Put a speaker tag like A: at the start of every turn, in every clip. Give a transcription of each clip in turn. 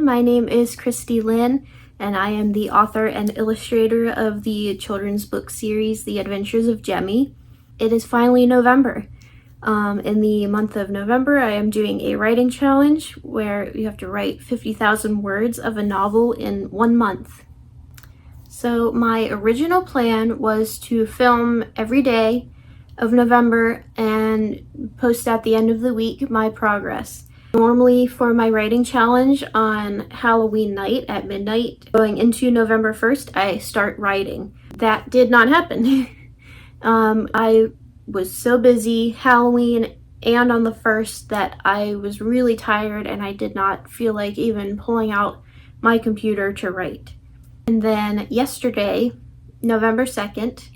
A: everyone. My name is Christy Lynn, and I am the author and illustrator of the children's book series, The Adventures of Jemmy. It is finally November. In the month of November, I am doing a writing challenge where you have to write 50,000 words of a novel in 1 month. So my original plan was to film every day of November and post at the end of the week my progress. Normally for my writing challenge on Halloween night at midnight, going into November 1st, I start writing. That did not happen. I was so busy Halloween and on the 1st that I was really tired and I did not feel like even pulling out my computer to write. And then yesterday, November 2nd,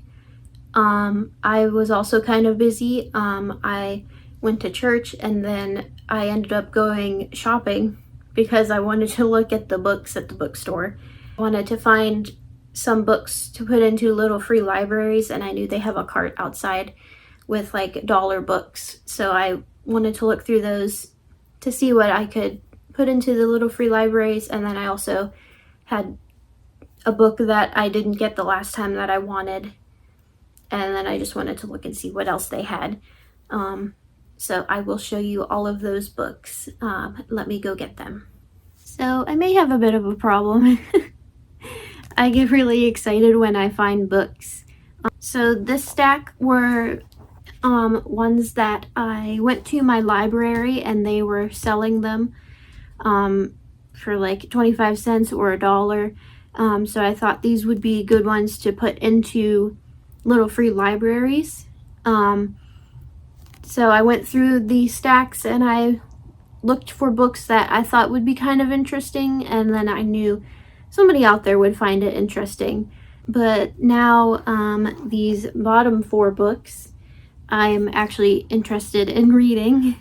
A: I was also kind of busy. I went to church and then I ended up going shopping because I wanted to look at the books at the bookstore. I wanted to find some books to put into little free libraries, and I knew they have a cart outside with like dollar books. So I wanted to look through those to see what I could put into the little free libraries. And then I also had a book that I didn't get the last time that I wanted. And then I just wanted to look and see what else they had. So I will show you all of those books. Let me go get them. So I may have a bit of a problem. I get really excited when I find books. So this stack were ones that I went to my library and they were selling them for like 25 cents or $1. So I thought these would be good ones to put into little free libraries. So I went through the stacks and I looked for books that I thought would be kind of interesting, and then I knew somebody out there would find it interesting. But now these bottom 4 books I'm actually interested in reading.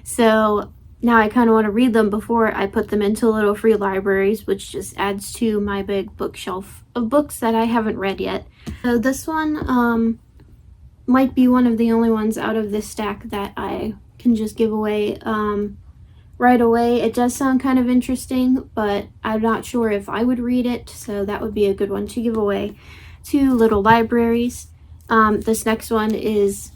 A: So now I kind of want to read them before I put them into little free libraries, which just adds to my big bookshelf of books that I haven't read yet. So this one might be one of the only ones out of this stack that I can just give away right away. It does sound kind of interesting, but I'm not sure if I would read it, so that would be a good one to give away to little libraries. This next one is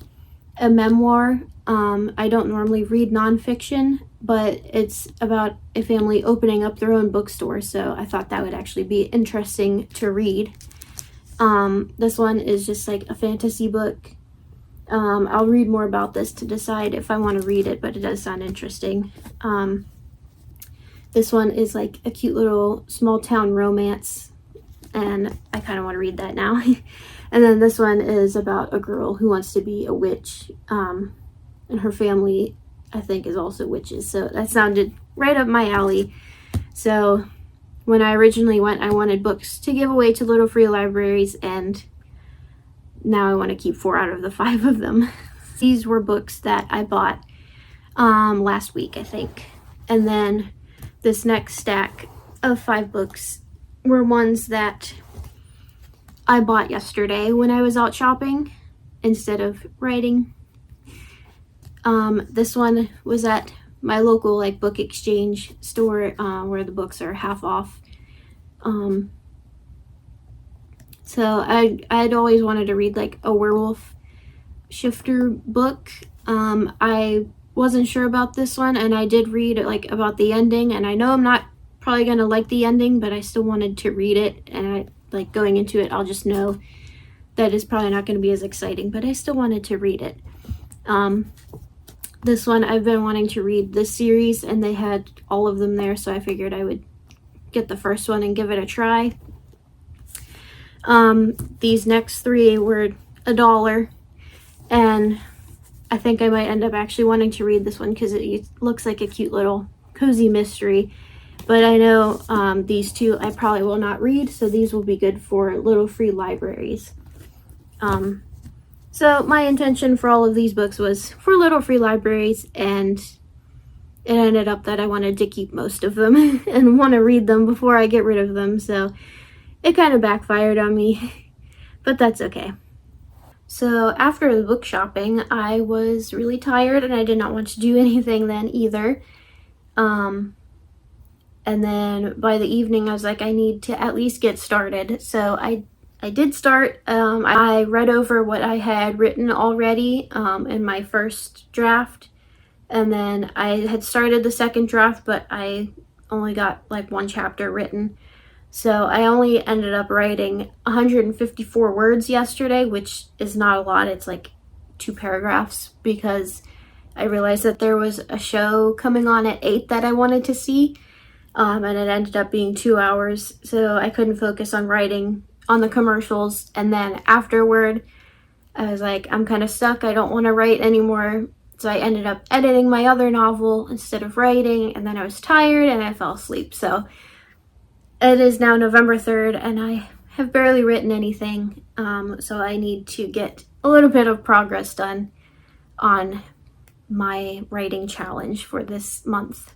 A: a memoir. I don't normally read nonfiction, but it's about a family opening up their own bookstore, so I thought that would actually be interesting to read. This one is just like a fantasy book. I'll read more about this to decide if I want to read it, but it does sound interesting. This one is like a cute little small town romance, and I kind of want to read that now. And then this one is about a girl who wants to be a witch, and her family, I think, is also witches. So that sounded right up my alley. So when I originally went, I wanted books to give away to little free libraries, and now I want to keep 4 out of the 5 of them. These were books that I bought last week, I think. And then this next stack of 5 books were ones that I bought yesterday when I was out shopping instead of writing. This one was at my local like book exchange store where the books are half off. So I'd always wanted to read like a werewolf shifter book. I wasn't sure about this one, and I did read like about the ending, and I know I'm not probably gonna like the ending, but I still wanted to read it, and I like going into it, I'll just know that it's probably not going to be as exciting, but I still wanted to read it. This one I've been wanting to read this series, and they had all of them there, so I figured I would get the first one and give it a try. These next 3 were $1, and I think I might end up actually wanting to read this one because it looks like a cute little cozy mystery. But I know these 2 I probably will not read, so these will be good for little free libraries. So my intention for all of these books was for little free libraries, and it ended up that I wanted to keep most of them and want to read them before I get rid of them, so it kind of backfired on me, but that's okay. So after the book shopping, I was really tired and I did not want to do anything then either. And then by the evening, I was like, I need to at least get started. So I did start. I read over what I had written already in my first draft. And then I had started the second draft, but I only got like one chapter written. So I only ended up writing 154 words yesterday, which is not a lot. It's like 2 paragraphs because I realized that there was a show coming on at 8 that I wanted to see. And it ended up being 2 hours, so I couldn't focus on writing on the commercials. And then afterward, I was like, I'm kind of stuck. I don't want to write anymore. So I ended up editing my other novel instead of writing, and then I was tired and I fell asleep. So it is now November 3rd, and I have barely written anything. So I need to get a little bit of progress done on my writing challenge for this month.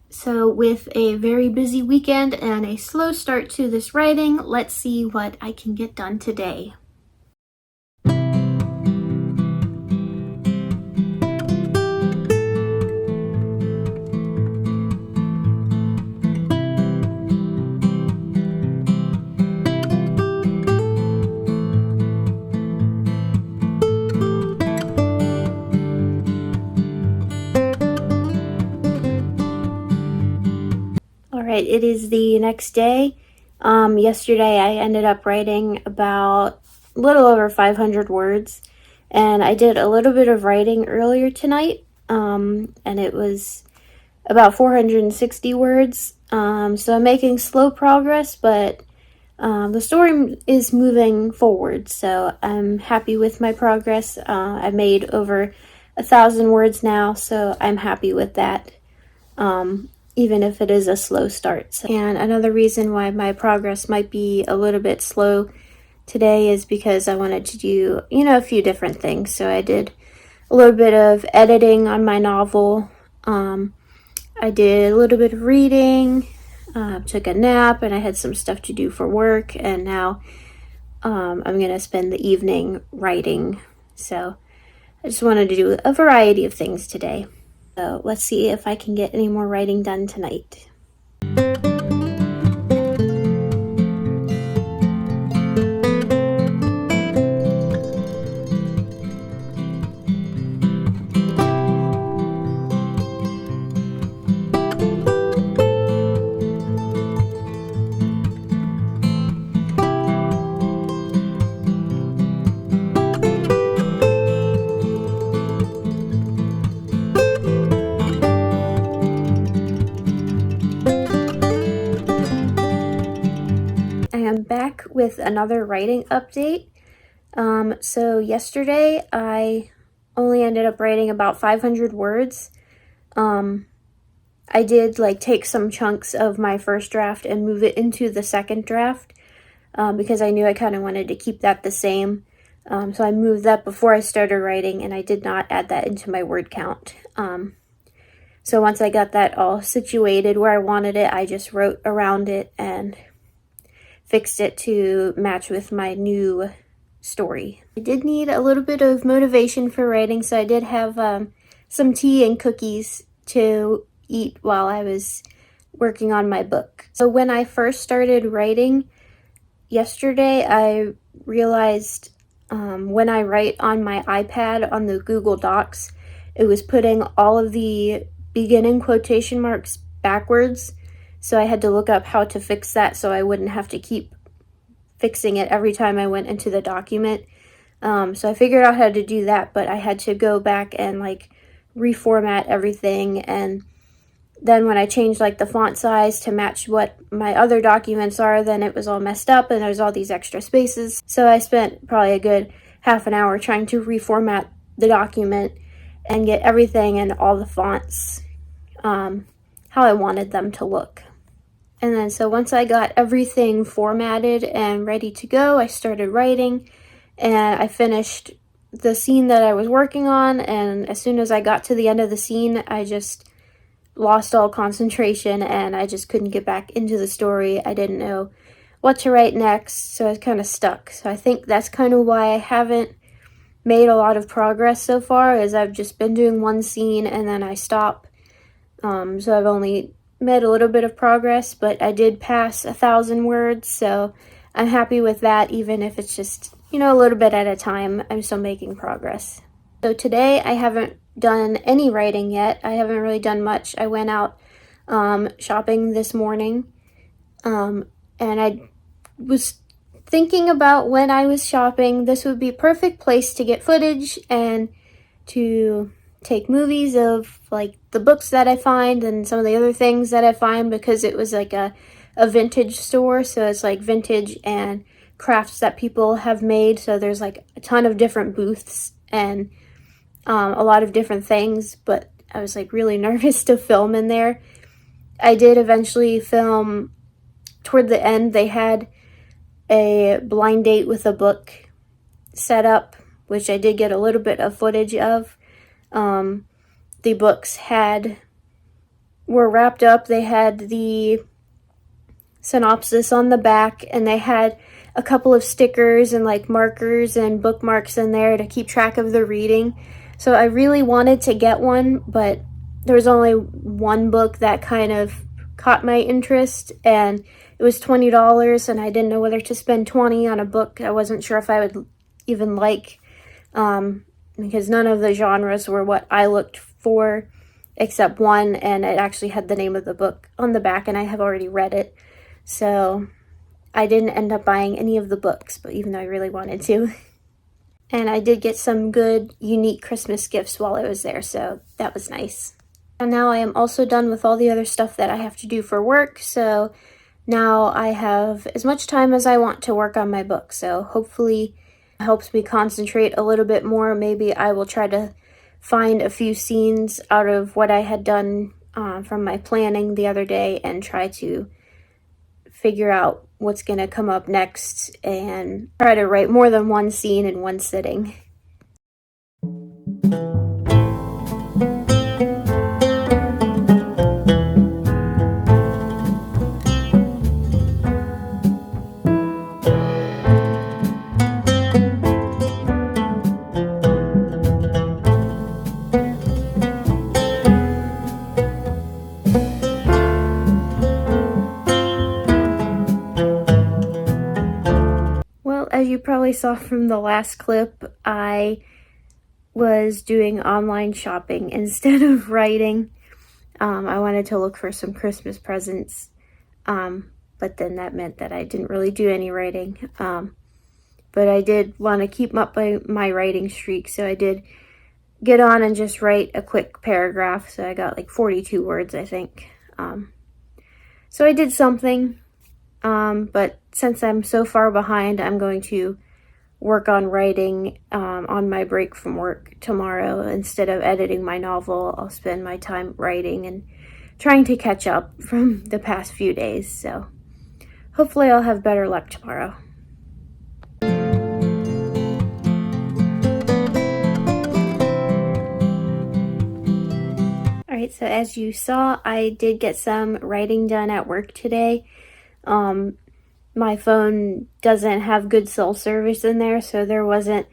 A: So with a very busy weekend and a slow start to this writing, let's see what I can get done today. Alright, it is the next day. Yesterday I ended up writing about a little over 500 words, and I did a little bit of writing earlier tonight, and it was about 460 words. So I'm making slow progress, but the story is moving forward, so I'm happy with my progress. I've made over 1,000 words now, so I'm happy with that. Even if it is a slow start. And another reason why my progress might be a little bit slow today is because I wanted to do, a few different things. So I did a little bit of editing on my novel. I did a little bit of reading, took a nap, and I had some stuff to do for work. And now I'm going to spend the evening writing. So I just wanted to do a variety of things today. So let's see if I can get any more writing done tonight. I'm back with another writing update. So yesterday I only ended up writing about 500 words. I did take some chunks of my first draft and move it into the second draft because I knew I kind of wanted to keep that the same. So I moved that before I started writing, and I did not add that into my word count. So once I got that all situated where I wanted it, I just wrote around it and fixed it to match with my new story. I did need a little bit of motivation for writing, so I did have some tea and cookies to eat while I was working on my book. So when I first started writing yesterday, I realized when I write on my iPad on the Google Docs, it was putting all of the beginning quotation marks backwards. So I had to look up how to fix that so I wouldn't have to keep fixing it every time I went into the document. So I figured out how to do that, but I had to go back and reformat everything. And then when I changed the font size to match what my other documents are, then it was all messed up and there's all these extra spaces. So I spent probably a good half an hour trying to reformat the document and get everything and all the fonts how I wanted them to look. And then so once I got everything formatted and ready to go, I started writing, and I finished the scene that I was working on, and as soon as I got to the end of the scene, I just lost all concentration and I just couldn't get back into the story. I didn't know what to write next, so I was kind of stuck. So I think that's kind of why I haven't made a lot of progress so far, is I've just been doing one scene and then I stop. So I've only made a little bit of progress, but I did pass 1,000 words, so I'm happy with that, even if it's just, a little bit at a time. I'm still making progress. So today I haven't done any writing yet. I haven't really done much. I went out shopping this morning, and I was thinking about when I was shopping, this would be a perfect place to get footage and to take movies of like the books that I find and some of the other things that I find, because it was like a vintage store, so it's like vintage and crafts that people have made. So there's like a ton of different booths and a lot of different things, but I was like really nervous to film in there. I did eventually film toward the end. They had a blind date with a book set up, which I did get a little bit of footage of. The books were wrapped up. They had the synopsis on the back, and they had a couple of stickers and like markers and bookmarks in there to keep track of the reading. So I really wanted to get one, but there was only one book that kind of caught my interest, and it was $20, and I didn't know whether to spend $20 on a book I wasn't sure if I would even like, because none of the genres were what I looked for except one, and it actually had the name of the book on the back, and I have already read it. So I didn't end up buying any of the books, but even though I really wanted to. And I did get some good, unique Christmas gifts while I was there, so that was nice. And now I am also done with all the other stuff that I have to do for work, so now I have as much time as I want to work on my book. So hopefully it helps me concentrate a little bit more. Maybe I will try to find a few scenes out of what I had done from my planning the other day and try to figure out what's going to come up next and try to write more than one scene in one sitting. As you probably saw from the last clip, I was doing online shopping instead of writing. I wanted to look for some Christmas presents, but then that meant that I didn't really do any writing. But I did want to keep up my writing streak, so I did get on and just write a quick paragraph. So I got like 42 words, I think. So I did something. But since I'm so far behind, I'm going to work on writing on my break from work tomorrow. Instead of editing my novel, I'll spend my time writing and trying to catch up from the past few days. So hopefully I'll have better luck tomorrow. Alright, so as you saw, I did get some writing done at work today. My phone doesn't have good cell service in there, so there wasn't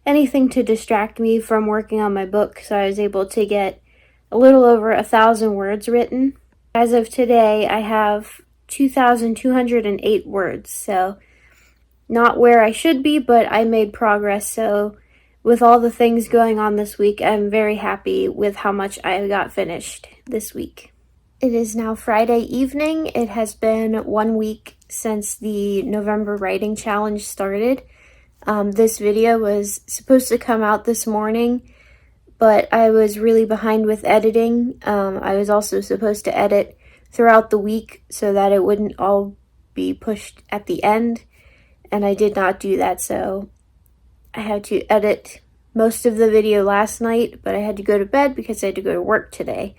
A: anything to distract me from working on my book, so I was able to get a little over 1,000 words written. As of today, I have 2,208 words, so not where I should be, but I made progress. So with all the things going on this week, I'm very happy with how much I got finished this week. It is now Friday evening. It has been 1 week since the November Writing Challenge started. This video was supposed to come out this morning, but I was really behind with editing. I was also supposed to edit throughout the week so that it wouldn't all be pushed at the end, and I did not do that, so I had to edit most of the video last night, but I had to go to bed because I had to go to work today.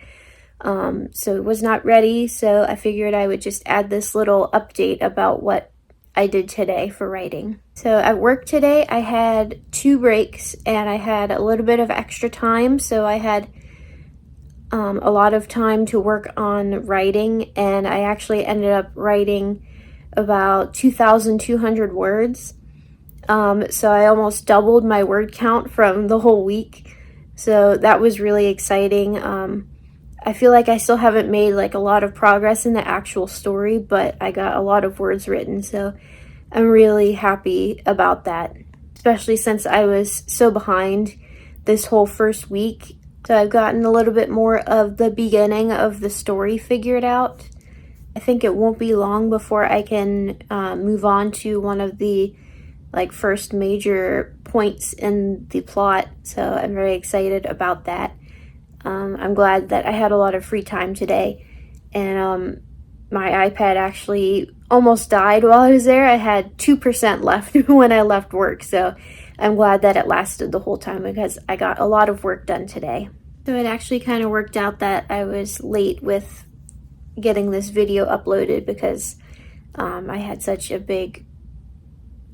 A: So it was not ready, so I figured I would just add this little update about what I did today for writing. So at work today, I had 2 breaks and I had a little bit of extra time, so I had a lot of time to work on writing, and I actually ended up writing about 2,200 words. So I almost doubled my word count from the whole week, so that was really exciting. I feel like I still haven't made like a lot of progress in the actual story, but I got a lot of words written, so I'm really happy about that, especially since I was so behind this whole first week. So I've gotten a little bit more of the beginning of the story figured out. I think it won't be long before I can move on to one of the like first major points in the plot, so I'm very excited about that. I'm glad that I had a lot of free time today, and my iPad actually almost died while I was there. I had 2% left when I left work, so I'm glad that it lasted the whole time because I got a lot of work done today. So it actually kind of worked out that I was late with getting this video uploaded because I had such a big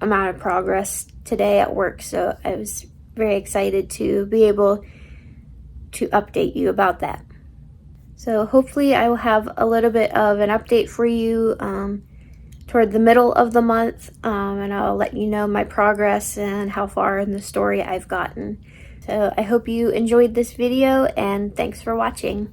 A: amount of progress today at work, so I was very excited to be able to update you about that. So hopefully I will have a little bit of an update for you toward the middle of the month, and I'll let you know my progress and how far in the story I've gotten. So I hope you enjoyed this video, and thanks for watching.